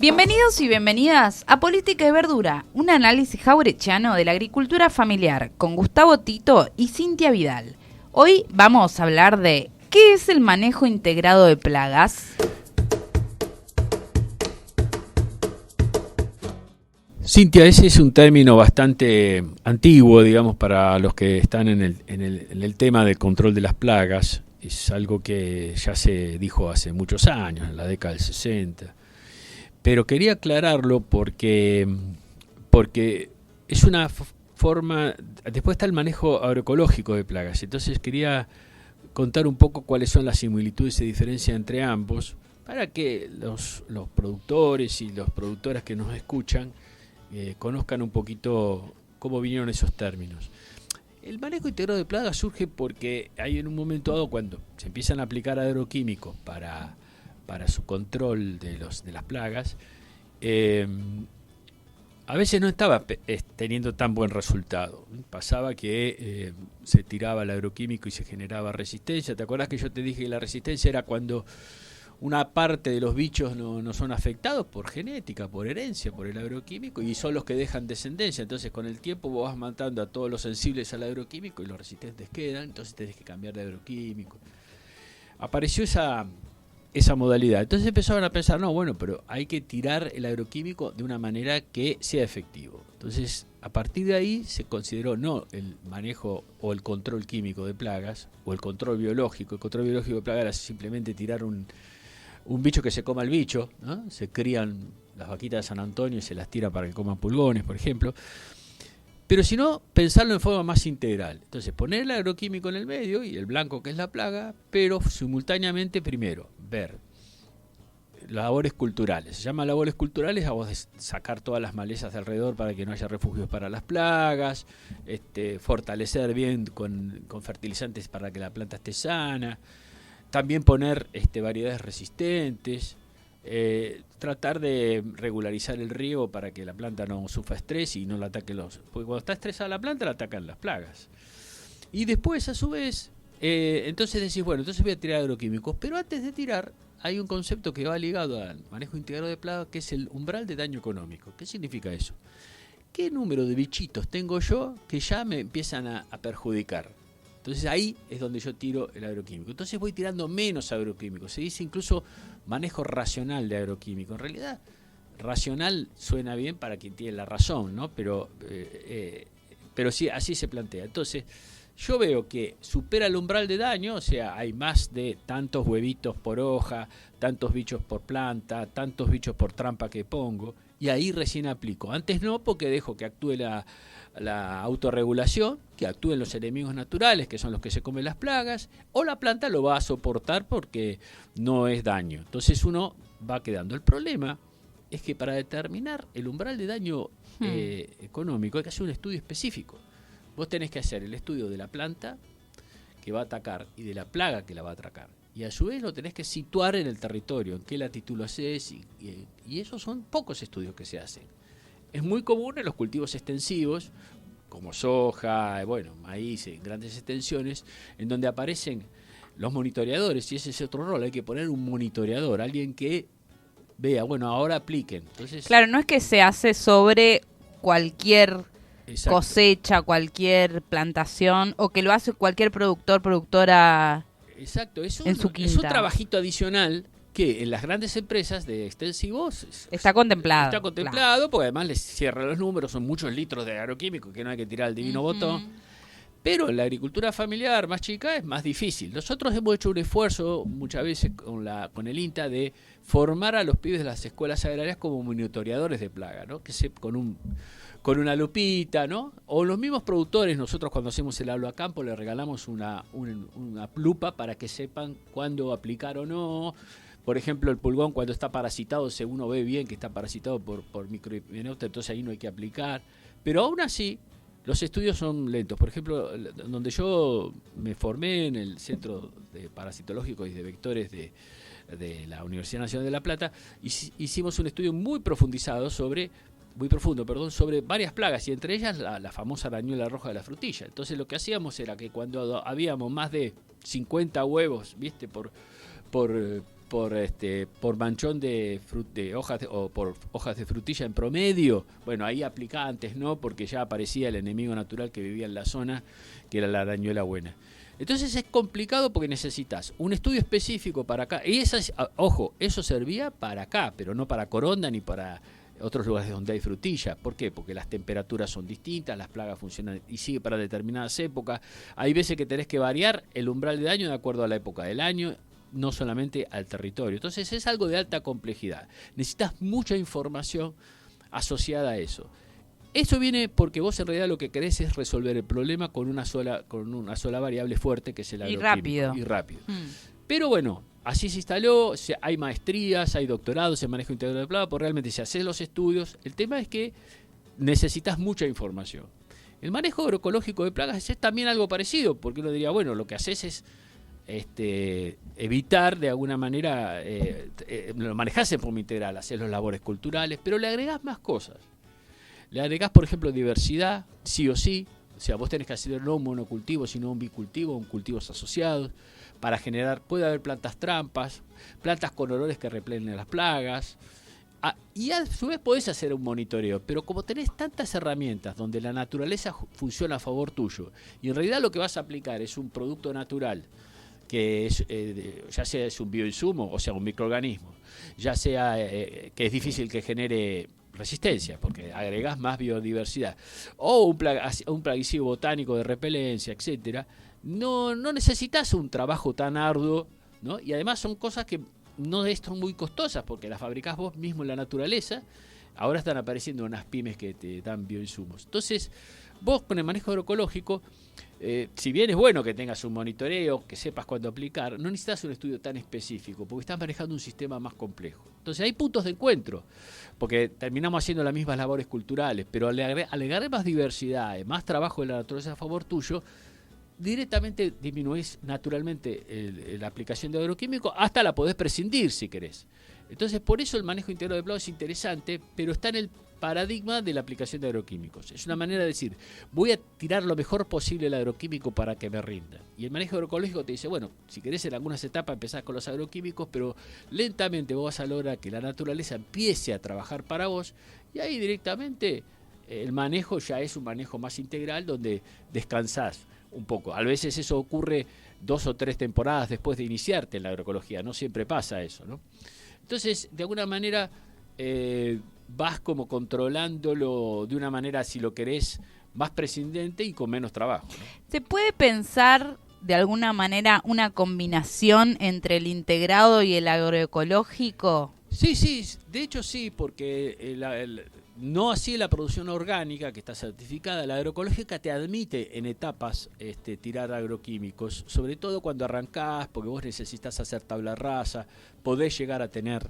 Bienvenidos y bienvenidas a Política y Verdura, un análisis jaurechiano de la agricultura familiar con Gustavo Tito y Cintia Vidal. Hoy vamos a hablar de ¿qué es el manejo integrado de plagas? Cintia, ese es un término bastante antiguo, digamos, para los que están en el tema del control de las plagas. Es algo que ya se dijo hace muchos años, en la década del 60. Pero quería aclararlo porque es una forma. Después está el manejo agroecológico de plagas. Entonces quería contar un poco cuáles son las similitudes y diferencias entre ambos, para que los productores y las productoras que nos escuchan conozcan un poquito cómo vinieron esos términos. El manejo integrado de plagas surge porque hay en un momento dado cuando se empiezan a aplicar agroquímicos para su control de las plagas, a veces no estaba teniendo tan buen resultado. Pasaba que se tiraba el agroquímico y se generaba resistencia. ¿Te acuerdas que yo te dije que la resistencia era cuando una parte de los bichos no son afectados por genética, por herencia, por el agroquímico, y son los que dejan descendencia? Entonces con el tiempo vos vas matando a todos los sensibles al agroquímico y los resistentes quedan, entonces tenés que cambiar de agroquímico. Apareció esa modalidad. Entonces empezaron a pensar, no, bueno, pero hay que tirar el agroquímico de una manera que sea efectivo. Entonces, a partir de ahí se consideró no el manejo o el control químico de plagas o el control biológico. El control biológico de plagas era simplemente tirar un bicho que se coma el bicho, ¿no? Se crían las vaquitas de San Antonio y se las tira para que coman pulgones, por ejemplo. Pero si no, pensarlo en forma más integral. Entonces, poner el agroquímico en el medio y el blanco que es la plaga, pero simultáneamente primero ver labores culturales. Se llama labores culturales a vos sacar todas las malezas de alrededor para que no haya refugios para las plagas, fortalecer bien con fertilizantes para que la planta esté sana, también poner variedades resistentes, tratar de regularizar el riego para que la planta no sufra estrés y no la ataquen porque cuando está estresada la planta la atacan las plagas. Y después, a su vez, entonces decís, bueno, entonces voy a tirar agroquímicos, pero antes de tirar hay un concepto que va ligado al manejo integrado de plagas, que es el umbral de daño económico. ¿Qué significa eso? ¿Qué número de bichitos tengo yo que ya me empiezan a perjudicar? Entonces ahí es donde yo tiro el agroquímico. Entonces voy tirando menos agroquímicos. Se dice incluso manejo racional de agroquímico. En realidad, racional suena bien para quien tiene la razón, ¿no? Pero sí, así se plantea. Entonces, yo veo que supera el umbral de daño, o sea, hay más de tantos huevitos por hoja, tantos bichos por planta, tantos bichos por trampa que pongo, y ahí recién aplico. Antes no, porque dejo que actúe la autorregulación, que actúen los enemigos naturales, que son los que se comen las plagas, o la planta lo va a soportar porque no es daño. Entonces uno va quedando. El problema es que para determinar el umbral de daño económico hay que hacer un estudio específico. Vos tenés que hacer el estudio de la planta que va a atacar y de la plaga que la va a atacar. Y a su vez lo tenés que situar en el territorio, en qué latitud lo haces, y esos son pocos estudios que se hacen. Es muy común en los cultivos extensivos, como soja, maíz, en grandes extensiones, en donde aparecen los monitoreadores, y ese es otro rol. Hay que poner un monitoreador, alguien que vea, ahora apliquen. Entonces, Claro, no es que se hace sobre cualquier cosecha, cualquier plantación, o que lo hace cualquier productora. Exacto, en su quinta. Es un trabajito adicional que en las grandes empresas de extensivos está contemplado. Está contemplado, claro. Porque además les cierran los números, son muchos litros de agroquímico que no hay que tirar al divino botón. Pero en la agricultura familiar más chica es más difícil. Nosotros hemos hecho un esfuerzo muchas veces con el INTA de formar a los pibes de las escuelas agrarias como monitoreadores de plaga, ¿no? Que con una lupita, ¿no? O los mismos productores, nosotros cuando hacemos el hablo a campo le regalamos una lupa para que sepan cuándo aplicar o no. Por ejemplo, el pulgón cuando está parasitado, si uno ve bien que está parasitado por microhimeneuta, entonces ahí no hay que aplicar. Pero aún así, los estudios son lentos. Por ejemplo, donde yo me formé en el Centro de Parasitológicos y de Vectores de la Universidad Nacional de La Plata, hicimos un estudio muy profundo, sobre varias plagas, y entre ellas la famosa arañuela roja de la frutilla. Entonces lo que hacíamos era que cuando habíamos más de 50 huevos, ¿viste? por por manchón de hojas o por hojas de frutilla en promedio. Bueno, ahí aplica antes, ¿no? Porque ya aparecía el enemigo natural que vivía en la zona, que era la arañuela buena. Entonces es complicado porque necesitas un estudio específico para acá. Y eso servía para acá, pero no para Coronda ni para otros lugares donde hay frutilla. ¿Por qué? Porque las temperaturas son distintas, las plagas funcionan y sigue para determinadas épocas. Hay veces que tenés que variar el umbral de daño de acuerdo a la época del año, no solamente al territorio. Entonces es algo de alta complejidad. Necesitas mucha información asociada a eso. Eso viene porque vos en realidad lo que querés es resolver el problema con una sola variable fuerte, que es el agroquímico. Y rápido. Pero bueno, así se instaló, hay maestrías, hay doctorados en manejo integral de plagas, porque realmente se hacen los estudios. El tema es que necesitas mucha información. El manejo agroecológico de plagas es también algo parecido, porque uno diría, bueno, lo que haces es evitar de alguna manera, lo manejás en forma integral, hacer las labores culturales, pero le agregás más cosas. Le agregás, por ejemplo, diversidad, sí o sí. O sea, vos tenés que hacer no un monocultivo, sino un bicultivo, un cultivos asociados, para generar, puede haber plantas trampas, plantas con olores que repelen las plagas. Y a su vez podés hacer un monitoreo, pero como tenés tantas herramientas donde la naturaleza funciona a favor tuyo, y en realidad lo que vas a aplicar es un producto natural, que es, ya sea es un bioinsumo, o sea, un microorganismo, ya sea que es difícil que genere resistencia, porque agregás más biodiversidad, o un plaguicida botánico de repelencia, etcétera, no necesitas un trabajo tan arduo, ¿no? Y además son cosas que no son muy costosas, porque las fabricás vos mismo en la naturaleza. Ahora están apareciendo unas pymes que te dan bioinsumos. Entonces, vos con el manejo agroecológico, si bien es bueno que tengas un monitoreo, que sepas cuándo aplicar, no necesitas un estudio tan específico, porque estás manejando un sistema más complejo. Entonces hay puntos de encuentro, porque terminamos haciendo las mismas labores culturales, pero al agregar más diversidad, más trabajo de la naturaleza a favor tuyo, directamente disminuís naturalmente la aplicación de agroquímicos, hasta la podés prescindir si querés. Entonces, por eso el manejo integral de plagas es interesante, pero está en el paradigma de la aplicación de agroquímicos. Es una manera de decir, voy a tirar lo mejor posible el agroquímico para que me rinda. Y el manejo agroecológico te dice, bueno, si querés en algunas etapas empezás con los agroquímicos, pero lentamente vos vas a lograr que la naturaleza empiece a trabajar para vos, y ahí directamente el manejo ya es un manejo más integral, donde descansás un poco. A veces eso ocurre 2 o 3 temporadas después de iniciarte en la agroecología, no siempre pasa eso, ¿no? Entonces, de alguna manera, vas como controlándolo de una manera, si lo querés, más prescindente y con menos trabajo, ¿no? ¿Se puede pensar de alguna manera una combinación entre el integrado y el agroecológico? Sí, de hecho sí, porque no así la producción orgánica, que está certificada, la agroecológica te admite en etapas tirar agroquímicos, sobre todo cuando arrancás, porque vos necesitas hacer tabla rasa, podés llegar a tener,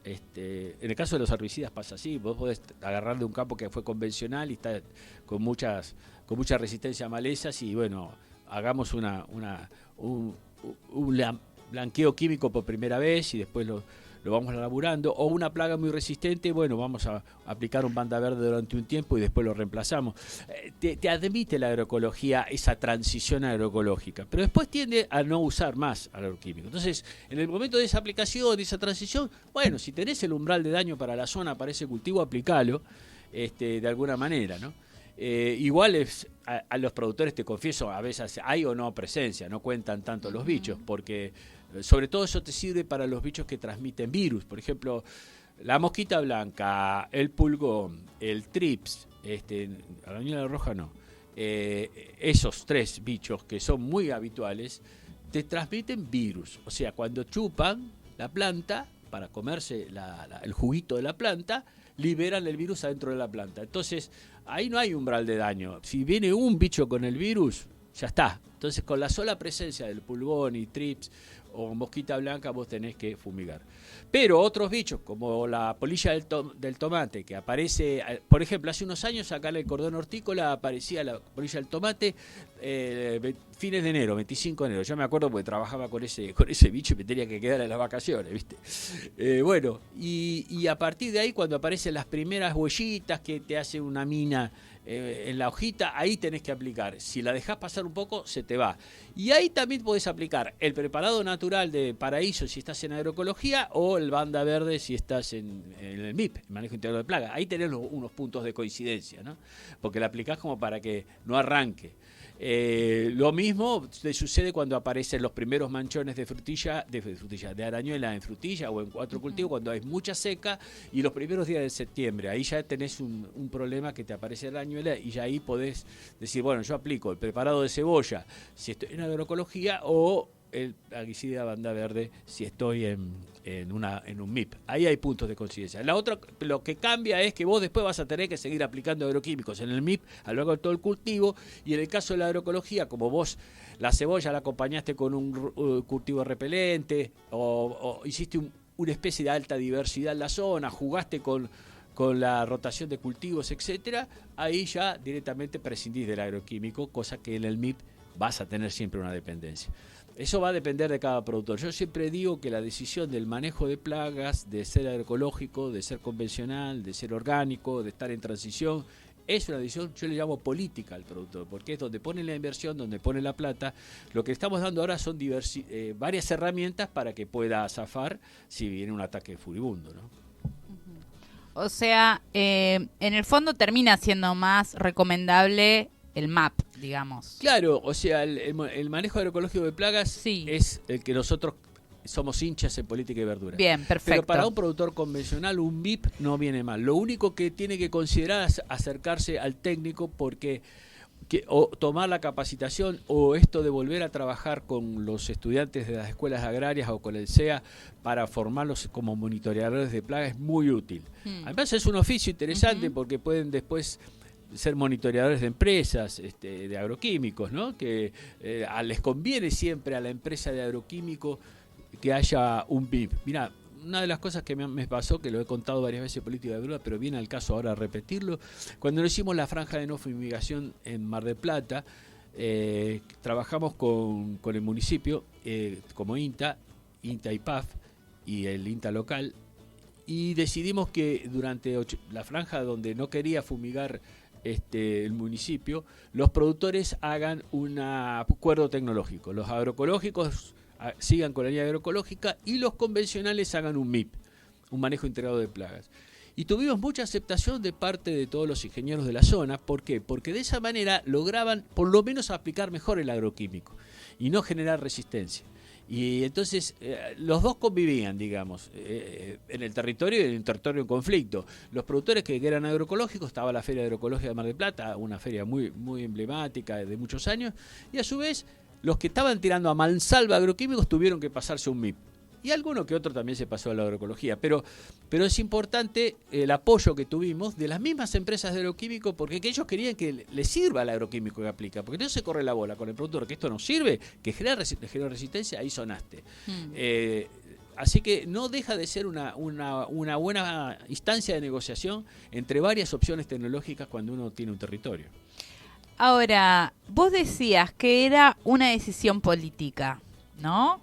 en el caso de los herbicidas pasa así, vos podés agarrar de un campo que fue convencional y está con mucha resistencia a malezas, y bueno, hagamos un blanqueo químico por primera vez y después lo vamos laburando, o una plaga muy resistente, bueno, vamos a aplicar un banda verde durante un tiempo y después lo reemplazamos. Te admite la agroecología esa transición agroecológica, pero después tiende a no usar más agroquímico. Entonces, en el momento de esa aplicación, de esa transición, bueno, si tenés el umbral de daño para la zona, para ese cultivo, aplicalo de alguna manera, ¿no? Igual a los productores, te confieso, a veces hay o no presencia, no cuentan tanto los bichos, porque sobre todo eso te sirve para los bichos que transmiten virus. Por ejemplo, la mosquita blanca, el pulgón, el trips, la arañuela roja no. Esos 3 bichos que son muy habituales te transmiten virus. O sea, cuando chupan la planta para comerse el juguito de la planta, liberan el virus adentro de la planta. Entonces, ahí no hay umbral de daño. Si viene un bicho con el virus, ya está. Entonces, con la sola presencia del pulgón y trips o mosquita blanca, vos tenés que fumigar. Pero otros bichos, como la polilla del tomate, que aparece, por ejemplo, hace unos años acá en el cordón hortícola aparecía la polilla del tomate fines de enero, 25 de enero. Yo me acuerdo porque trabajaba con ese bicho y me tenía que quedar en las vacaciones, ¿viste? Bueno, y a partir de ahí, cuando aparecen las primeras huellitas que te hace una mina en la hojita, ahí tenés que aplicar. Si la dejás pasar un poco, se te va. Y ahí también podés aplicar el preparado natural de paraíso si estás en agroecología o el banda verde si estás en el MIP, el manejo integrado de plagas. Ahí tenés unos puntos de coincidencia, ¿no? Porque la aplicás como para que no arranque. Lo mismo te sucede cuando aparecen los primeros manchones de arañuela en frutilla o en cuatro cultivos, cuando hay mucha seca y los primeros días de septiembre. Ahí ya tenés un problema que te aparece la arañuela y ya ahí podés decir, bueno, yo aplico el preparado de cebolla si estoy en agroecología o el herbicida banda verde si estoy en un MIP. Ahí hay puntos de coincidencia. La otra, lo que cambia es que vos después vas a tener que seguir aplicando agroquímicos en el MIP a lo largo de todo el cultivo, y en el caso de la agroecología, como vos la cebolla la acompañaste con un cultivo repelente o hiciste una especie de alta diversidad en la zona, jugaste con la rotación de cultivos, etcétera, ahí ya directamente prescindís del agroquímico, cosa que en el MIP vas a tener siempre una dependencia. Eso va a depender de cada productor. Yo siempre digo que la decisión del manejo de plagas, de ser agroecológico, de ser convencional, de ser orgánico, de estar en transición, es una decisión, yo le llamo política al productor, porque es donde pone la inversión, donde pone la plata. Lo que estamos dando ahora son varias herramientas para que pueda zafar si viene un ataque furibundo, ¿no? O sea, en el fondo termina siendo más recomendable el MAP, digamos. Claro, o sea, el manejo agroecológico de plagas sí. Es el que nosotros somos hinchas en política y verdura. Bien, perfecto. Pero para un productor convencional, un MIP no viene mal. Lo único que tiene que considerar es acercarse al técnico porque o tomar la capacitación o esto de volver a trabajar con los estudiantes de las escuelas agrarias o con el SEA para formarlos como monitoreadores de plagas es muy útil. Además es un oficio interesante porque pueden después ser monitoreadores de empresas, de agroquímicos, ¿no? Que les conviene siempre a la empresa de agroquímico que haya un MIP. Mira, una de las cosas que me pasó, que lo he contado varias veces en política de verdura, pero viene al caso ahora repetirlo, cuando nos hicimos la franja de no fumigación en Mar del Plata, trabajamos con el municipio, como INTA y PAF, y el INTA local, y decidimos que durante la franja donde no quería fumigar el municipio, los productores hagan un acuerdo tecnológico. Los agroecológicos sigan con la línea agroecológica y los convencionales hagan un MIP, un manejo integrado de plagas. Y tuvimos mucha aceptación de parte de todos los ingenieros de la zona. ¿Por qué? Porque de esa manera lograban por lo menos aplicar mejor el agroquímico y no generar resistencia. Y entonces los dos convivían, digamos, en el territorio y en el territorio en conflicto. Los productores que eran agroecológicos, estaba la Feria Agroecológica de Mar del Plata, una feria muy, muy emblemática de muchos años, y a su vez los que estaban tirando a mansalva agroquímicos tuvieron que pasarse a un MIP. Y alguno que otro también se pasó a la agroecología. Pero es importante el apoyo que tuvimos de las mismas empresas de agroquímico, porque ellos querían que les sirva el agroquímico que aplica. Porque no se corre la bola con el productor, que esto no sirve, que genera resistencia, ahí sonaste. Así que no deja de ser una buena instancia de negociación entre varias opciones tecnológicas cuando uno tiene un territorio. Ahora, vos decías que era una decisión política, ¿no?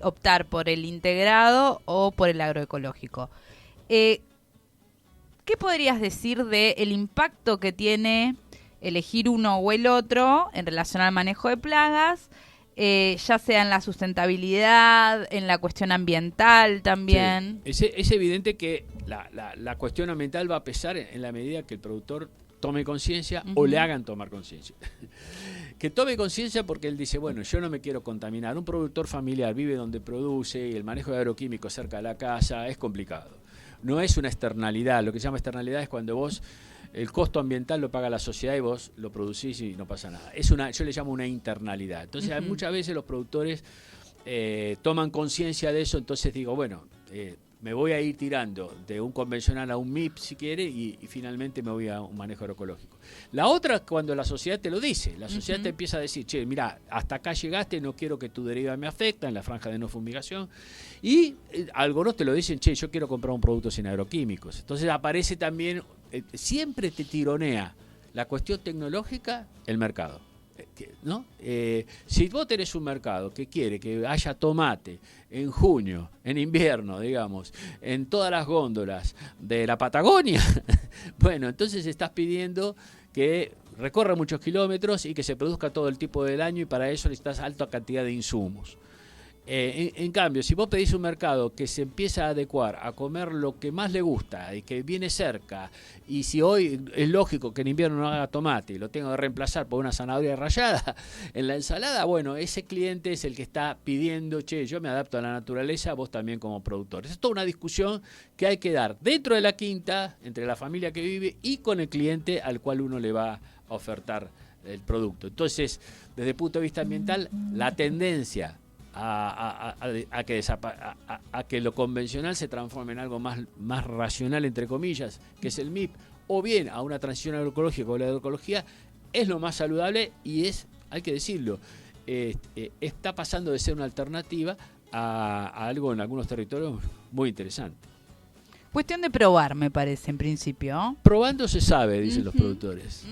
Optar por el integrado o por el agroecológico. ¿Qué podrías decir del impacto que tiene elegir uno o el otro en relación al manejo de plagas, ya sea en la sustentabilidad, en la cuestión ambiental también? Sí, es evidente que la cuestión ambiental va a pesar en la medida que el productor tome conciencia o le hagan tomar conciencia. Que tome conciencia porque él dice, bueno, yo no me quiero contaminar. Un productor familiar vive donde produce y el manejo de agroquímicos cerca de la casa es complicado. No es una externalidad. Lo que se llama externalidad es cuando vos, el costo ambiental lo paga la sociedad y vos lo producís y no pasa nada. Yo le llamo una internalidad. Entonces, muchas veces los productores toman conciencia de eso, entonces digo, bueno, me voy a ir tirando de un convencional a un MIP si quiere y finalmente me voy a un manejo agroecológico. La otra es cuando la sociedad te lo dice, la sociedad te empieza a decir, che, mira, hasta acá llegaste, no quiero que tu deriva me afecte en la franja de no fumigación, y algunos te lo dicen, che, yo quiero comprar un producto sin agroquímicos. Entonces aparece también, siempre te tironea la cuestión tecnológica, el mercado. ¿No? Si vos tenés un mercado que quiere que haya tomate en junio, en invierno, digamos, en todas las góndolas de la Patagonia, bueno, entonces estás pidiendo que recorra muchos kilómetros y que se produzca todo el tipo del año, y para eso necesitas alta cantidad de insumos. En cambio, si vos pedís un mercado que se empieza a adecuar a comer lo que más le gusta y que viene cerca, y si hoy es lógico que en invierno no haga tomate y lo tengo que reemplazar por una zanahoria rallada en la ensalada, bueno, ese cliente es el que está pidiendo, che, yo me adapto a la naturaleza, vos también como productores. Es toda una discusión que hay que dar dentro de la quinta, entre la familia que vive y con el cliente al cual uno le va a ofertar el producto. Entonces, desde el punto de vista ambiental, la tendencia a que lo convencional se transforme en algo más racional, entre comillas, que es el MIP, o bien a una transición agroecológica o la agroecología, es lo más saludable y hay que decirlo, está pasando de ser una alternativa a algo en algunos territorios muy interesante. Cuestión de probar, me parece, en principio. Probando se sabe, dicen los productores.